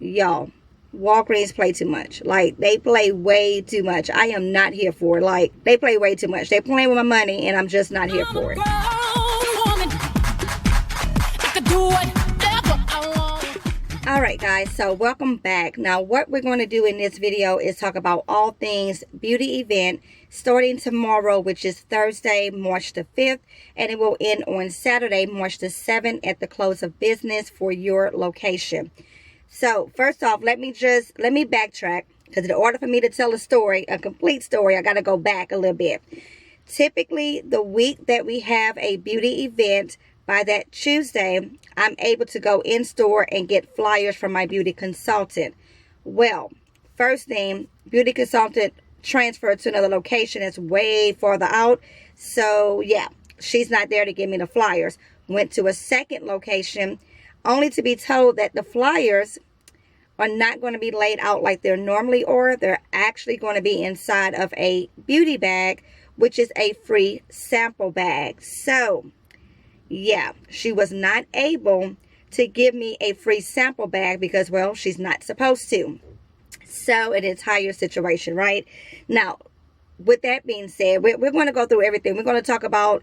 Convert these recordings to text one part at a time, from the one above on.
y'all, Walgreens play too much. Like, they play way too much. I am not here for it. Like, they play way too much. They playing with my money, and I'm just not here for it. Alright guys, so welcome back. Now what we're going to do in this video is talk about all things beauty event starting tomorrow, which is Thursday, March the 5th, and it will end on Saturday, March the 7th at the close of business for your location. So first off, let me backtrack, because in order for me to tell a story, a complete story, I got to go back a little bit. Typically, the week that we have a beauty event, by that Tuesday, I'm able to go in store and get flyers from my beauty consultant. Well, first thing, beauty consultant transferred to another location. It's way farther out. So yeah, she's not there to give me the flyers. Went to a second location only to be told that the flyers are not going to be laid out like they're normally are. They're actually going to be inside of a beauty bag, which is a free sample bag. So yeah, she was not able to give me a free sample bag because, well, she's not supposed to. So an entire situation, right? Now, with that being said, we're going to go through everything. We're going to talk about,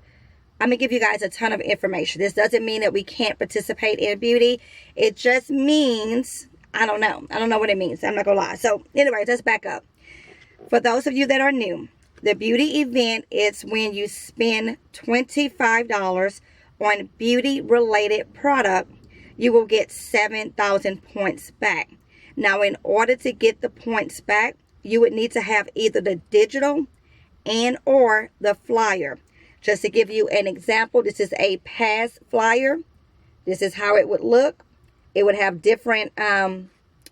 I'm going to give you guys a ton of information. This doesn't mean that we can't participate in beauty. It just means, I don't know what it means. I'm not going to lie. So anyways, let's back up. For those of you that are new, the beauty event is when you spend $25 on beauty related product, you will get 7,000 points back. Now, in order to get the points back, you would need to have either the digital and or the flyer. Just to give you an example, this is a past flyer. This is how it would look. It would have different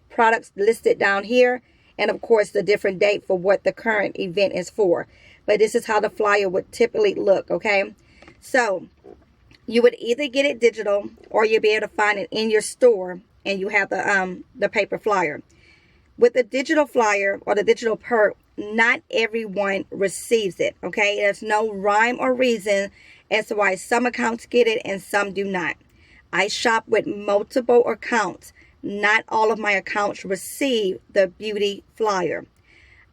products listed down here, and of course the different date for what the current event is for. But this is how the flyer would typically look, okay? So you would either get it digital, or you'll be able to find it in your store, and you have the paper flyer. With the digital flyer or the digital perk, not everyone receives it, okay? There's no rhyme or reason as to why some accounts get it and some do not. I shop with multiple accounts. Not all of my accounts receive the beauty flyer.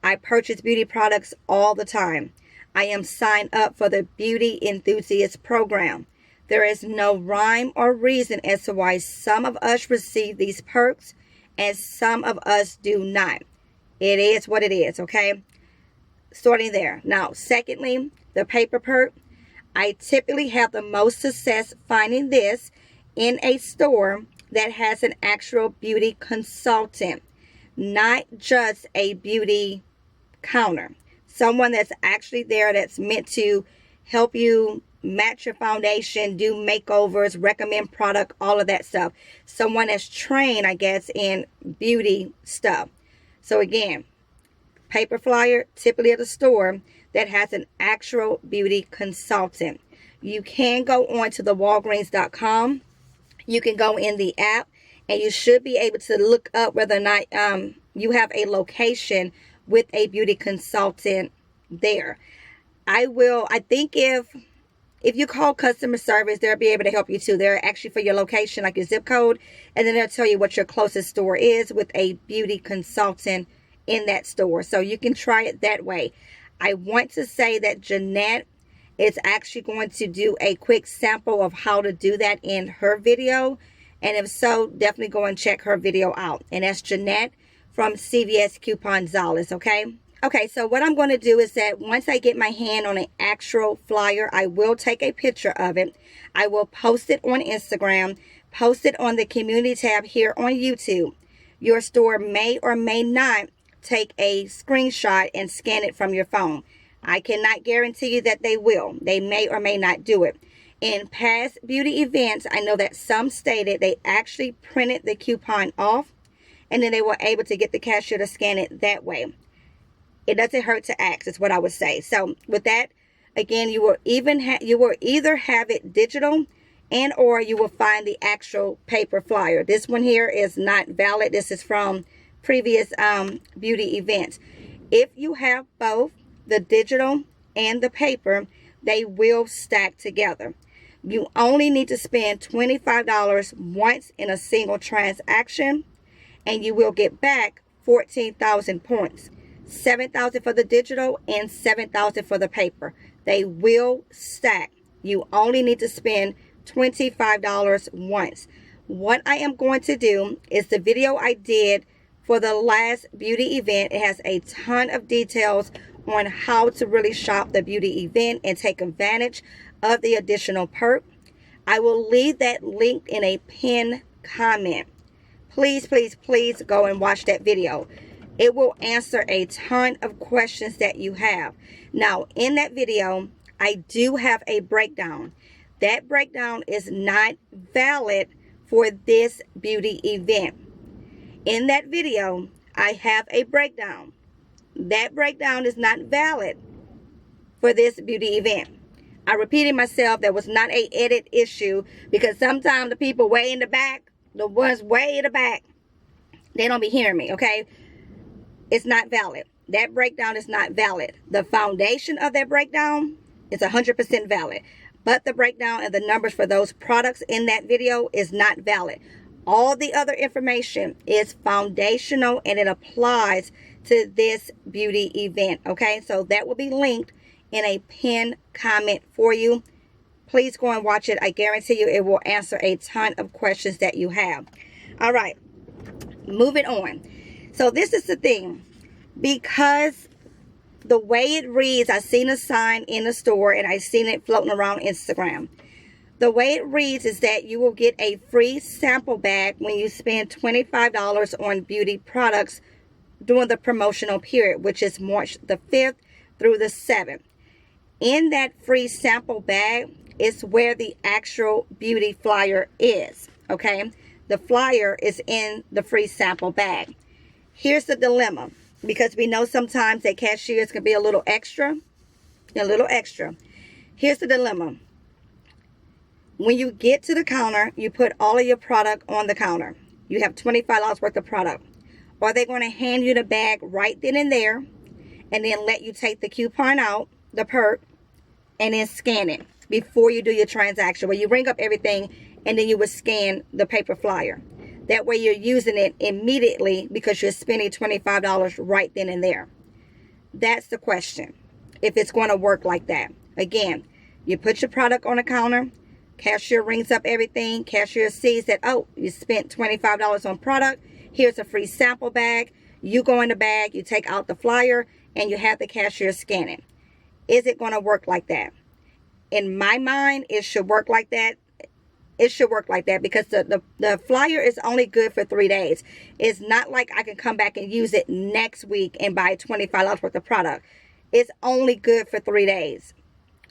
I purchase beauty products all the time. I am signed up for the Beauty Enthusiast program. There is no rhyme or reason as to why some of us receive these perks and some of us do not. It is what it is, okay? Starting there. Now, secondly, the paper perk. I typically have the most success finding this in a store that has an actual beauty consultant, not just a beauty counter. Someone that's actually there that's meant to help you match your foundation, do makeovers, recommend product, all of that stuff. Someone that's trained, I guess, in beauty stuff. So again, paper flyer, typically at a store that has an actual beauty consultant. You can go on to the Walgreens.com. You can go in the app, and you should be able to look up whether or not you have a location with a beauty consultant there. I think if you call customer service, they'll be able to help you too. They're actually for your location, like your zip code, and then they'll tell you what your closest store is with a beauty consultant in that store. So you can try it that way. I want to say that Jeanette is actually going to do a quick sample of how to do that in her video. And if so, definitely go and check her video out. And that's Jeanette from CVS Couponzales, okay? Okay, so what I'm going to do is that once I get my hand on an actual flyer, I will take a picture of it. I will post it on Instagram, post it on the community tab here on YouTube. Your store may or may not take a screenshot and scan it from your phone. I cannot guarantee you that they will. They may or may not do it. In past beauty events, I know that some stated they actually printed the coupon off, and then they were able to get the cashier to scan it that way. It doesn't hurt to ask, is what I would say. So with that, again, you will either have it digital and or you will find the actual paper flyer. This one here is not valid. This is from previous beauty events. If you have both the digital and the paper, they will stack together. You only need to spend $25 once in a single transaction, and you will get back 14,000 points. 7,000 for the digital and 7,000 for the paper. They will stack. You only need to spend $25 once. What I am going to do is the video I did for the last beauty event. It has a ton of details on how to really shop the beauty event and take advantage of the additional perk. I will leave that linked in a pinned comment. Please, please, please go and watch that video. It will answer a ton of questions that you have. Now, in that video, I do have a breakdown. That breakdown is not valid for this beauty event. In that video, I have a breakdown. That breakdown is not valid for this beauty event. I repeated myself, there was not a edit issue, because sometimes the people way in the back, the ones way in the back, they don't be hearing me, okay? It's not valid. That breakdown is not valid. The foundation of that breakdown is 100% valid. But the breakdown and the numbers for those products in that video is not valid. All the other information is foundational and it applies to this beauty event, okay? So that will be linked in a pinned comment for you. Please go and watch it. I guarantee you it will answer a ton of questions that you have. All right, moving on. So this is the thing, because the way it reads, I seen a sign in the store and I seen it floating around Instagram. The way it reads is that you will get a free sample bag when you spend $25 on beauty products during the promotional period, which is March the 5th through the 7th. In that free sample bag is where the actual beauty flyer is, okay? The flyer is in the free sample bag. Here's the dilemma, because we know sometimes that cashiers can be a little extra. Here's the dilemma. When you get to the counter, you put all of your product on the counter. You have $25 worth of product. Are they going to hand you the bag right then and there and then let you take the coupon out, the perk, and then scan it before you do your transaction, where you ring up everything and then you would scan the paper flyer? That way you're using it immediately because you're spending $25 right then and there. That's the question, if it's going to work like that. Again, you put your product on the counter, cashier rings up everything, cashier sees that, oh, you spent $25 on product, here's a free sample bag. You go in the bag, you take out the flyer, and you have the cashier scan it. Is it going to work like that? In my mind, it should work like that. It should work like that because the flyer is only good for 3 days. It's not like I can come back and use it next week and buy $25 worth of product. It's only good for 3 days.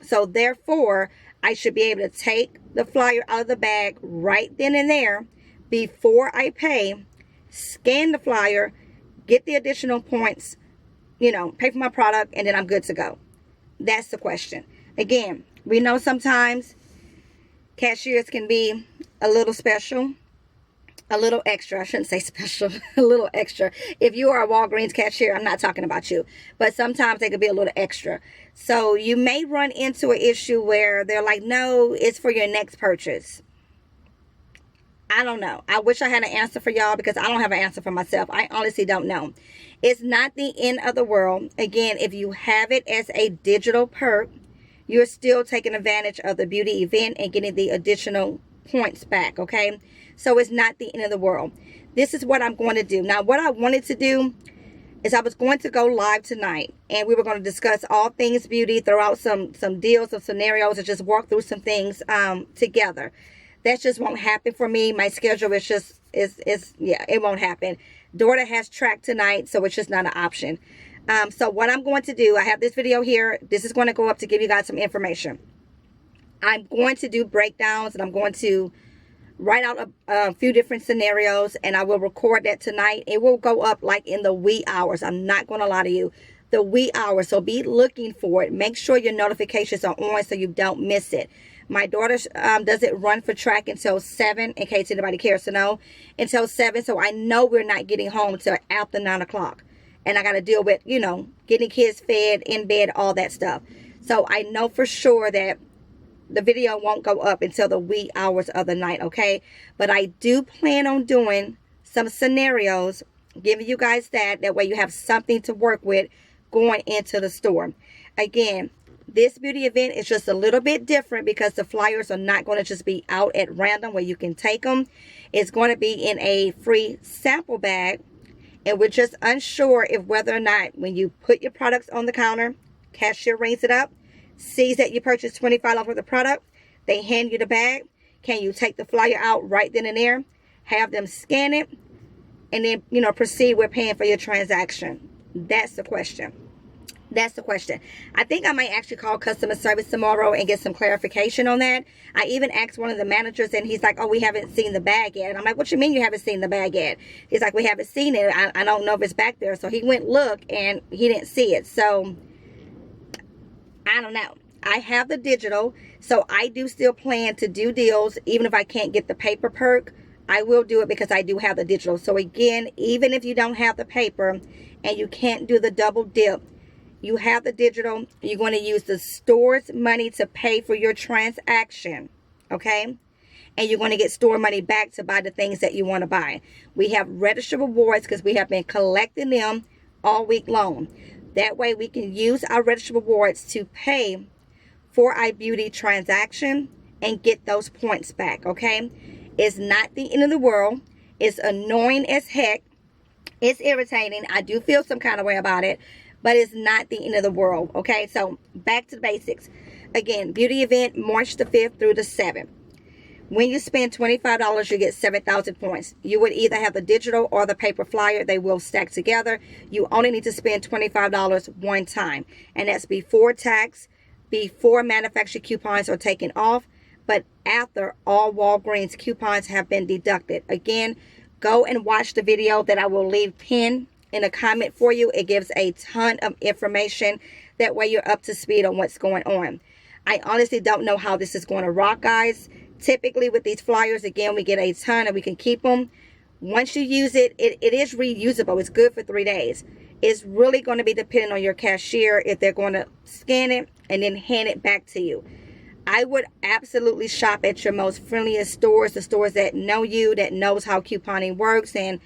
So therefore, I should be able to take the flyer out of the bag right then and there before I pay, scan the flyer, get the additional points, pay for my product, and then I'm good to go. That's the question. Again, we know sometimes cashiers can be a little special, a little extra. I shouldn't say special, a little extra. If you are a Walgreens cashier, I'm not talking about you. But sometimes they could be a little extra. So you may run into an issue where they're like, no, it's for your next purchase. I don't know. I wish I had an answer for y'all because I don't have an answer for myself. I honestly don't know. It's not the end of the world. Again, if you have it as a digital perk, you're still taking advantage of the beauty event and getting the additional points back, okay? So it's not the end of the world. This is what I'm going to do. Now, what I wanted to do is I was going to go live tonight, and we were going to discuss all things beauty, throw out some deals, some scenarios, and just walk through some things together. That just won't happen for me. My schedule is just, it won't happen. Daughter has track tonight, so it's just not an option. So what I'm going to do, I have this video here. This is going to go up to give you guys some information. I'm going to do breakdowns, and I'm going to write out a few different scenarios, and I will record that tonight. It will go up like in the wee hours. I'm not going to lie to you. The wee hours. So be looking for it. Make sure your notifications are on so you don't miss it. My daughter doesn't run for track until 7, in case anybody cares to know. Until 7, so I know we're not getting home until after 9 o'clock. And I got to deal with, getting kids fed, in bed, all that stuff. So I know for sure that the video won't go up until the wee hours of the night, okay? But I do plan on doing some scenarios, giving you guys that way you have something to work with going into the store. Again, this beauty event is just a little bit different because the flyers are not going to just be out at random where you can take them. It's going to be in a free sample bag, and we're just unsure if whether or not when you put your products on the counter, cashier rings it up, sees that you purchased $25 worth of product, they hand you the bag. Can you take the flyer out right then and there, have them scan it, and then, you know, proceed with paying for your transaction? That's the question. That's the question. I think I might actually call customer service tomorrow and get some clarification on that. I even asked one of the managers, and he's like, oh, we haven't seen the bag yet. And I'm like, what you mean you haven't seen the bag yet? He's like, we haven't seen it. I don't know if it's back there. So he went look, and he didn't see it. So I don't know. I have the digital, so I do still plan to do deals. Even if I can't get the paper perk, I will do it because I do have the digital. So again, even if you don't have the paper and you can't do the double dip, you have the digital. You're going to use the store's money to pay for your transaction, okay? And you're going to get store money back to buy the things that you want to buy. We have registered rewards because we have been collecting them all week long. That way we can use our registered rewards to pay for our beauty transaction and get those points back, okay? It's not the end of the world. It's annoying as heck. It's irritating. I do feel some kind of way about it, but it's not the end of the world, okay? So back to the basics. Again, beauty event March the 5th through the 7th. When you spend $25, you get 7,000 points. You would either have the digital or the paper flyer. They will stack together. You only need to spend $25 one time, and that's before tax, before manufacturer coupons are taken off, but after all Walgreens coupons have been deducted. Again, go and watch the video that I will leave pinned in a comment for you. It gives a ton of information. That way you're up to speed on what's going on. I honestly don't know how this is going to rock, guys. Typically with these flyers, again, we get a ton and we can keep them. Once you use it, it is reusable. It's good for 3 days. It's really going to be dependent on your cashier if they're going to scan it and then hand it back to you. I would absolutely shop at your most friendliest stores, the stores that know you, that knows how couponing works and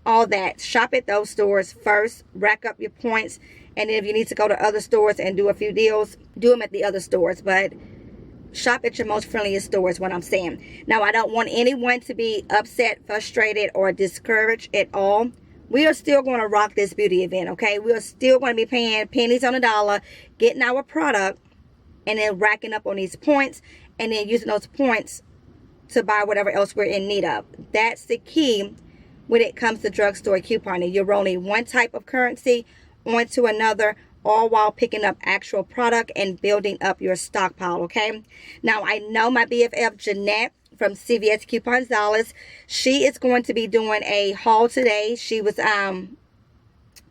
all that. Shop at those stores first, rack up your points, and then if you need to go to other stores and do a few deals, do them at the other stores. But shop at your most friendliest stores, what I'm saying. Now, I don't want anyone to be upset, frustrated, or discouraged at all. We are still going to rock this beauty event, okay? We are still going to be paying pennies on the dollar, getting our product, and then racking up on these points, and then using those points to buy whatever else we're in need of. That's the key when it comes to drugstore couponing. You're rolling one type of currency onto another, all while picking up actual product and building up your stockpile, okay? Now, I know my BFF Jeanette from CVS Coupons Dollars, she is going to be doing a haul today. She was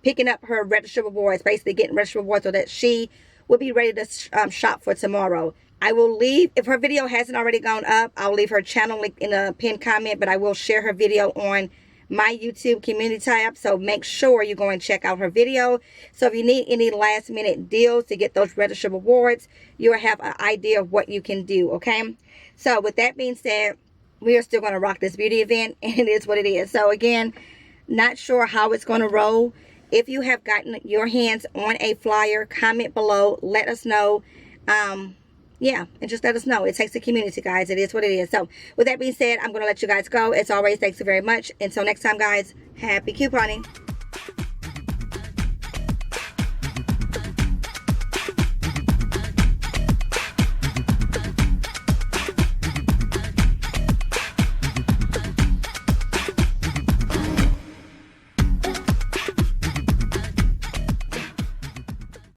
picking up her registered rewards, basically getting registered rewards so that she will be ready to shop for tomorrow. I will leave, if her video hasn't already gone up, I'll leave her channel link in a pinned comment, but I will share her video on my YouTube community tab, so make sure you go and check out her video. So if you need any last minute deals to get those registered rewards, you'll have an idea of what you can do, okay? So with that being said, we are still going to rock this beauty event, and it is what it is. So again, not sure how it's going to roll. If you have gotten your hands on a flyer, comment below, let us know. Yeah, and just let us know. It takes a community, guys. It is what it is. So with that being said, I'm going to let you guys go. As always, thanks so very much. Until next time, guys, happy couponing.